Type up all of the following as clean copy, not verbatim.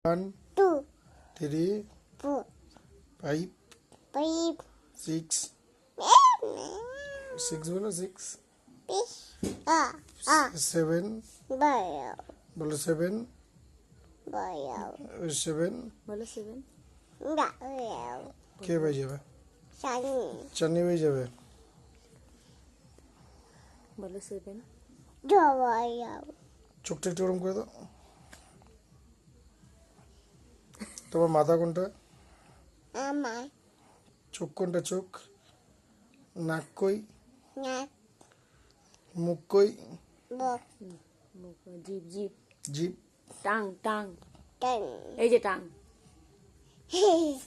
1, 2, 3, 4, 5, 5, 6, 6 বলো 6, 7 বলো 7, 7 বলো 7 কে হয়ে যাবে? চান্নি হয়ে যাবে। বলো 7 চোখটা একটু ওরম করে দাও। তোমার মাথা কোনটা? আমার চোখ কোনটা? চোখ। নাক কই? নাক মুখ কই? বক মুখ জিভ জিভ জিভ। টাং টাং টান এই যে টাং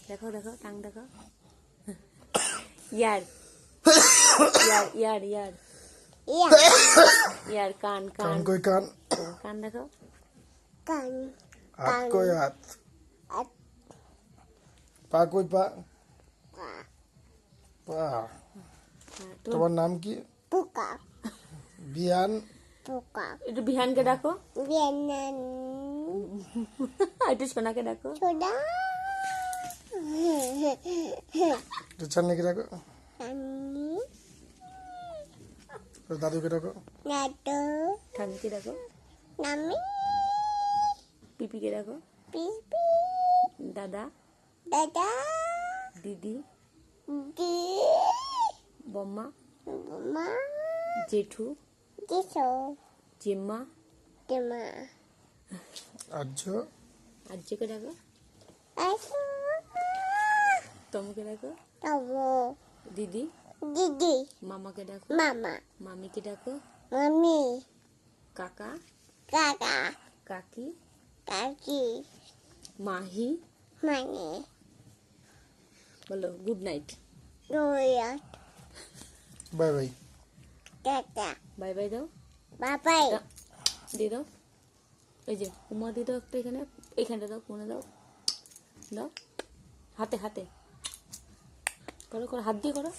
দেখো দেখো টাং দেখো ইয়ার ইয়ার ইয়ার ইয়ার ইয়া ইয়ার কান কান কান কই? কান। কান দেখো কান হাত কই? হাত। হাত। পা কই? পা। পা পা। হ্যাঁ, তোমার নাম কি? পোকা বিয়ান। পোকা একটু বিহানকে ডাকো বিয়ানান একটু সোনাকে ডাকো ছোড়া একটু চান্নিকে ডাকো। আমি একটু দাদুকে ডাকো। নাটো ঠামিকে ডাকো নামি পিপিকে ডাকো পিপি দাদা দাদা দিদি দি বম্মা মা জেঠু দিছো জেম্মা তোমা আর্য। আজ্জকে ডাকো আসো তমুকে ডাকো তবো দিদি দিদি মামাকে ডাকো মামা মামিকে ডাকো মামি কাকা কাকা কাকি কাকি মাহি মানে বলো গুড নাইট দোয়া bye bye. Tata bye bye দাও বাবাই দিয়ে দাও এই যে উমা দিয়ে দাও একটা এখানে এইখানটা দাও কোনে দাও দাও হাতে হাতে করো করো হাত দিয়ে করো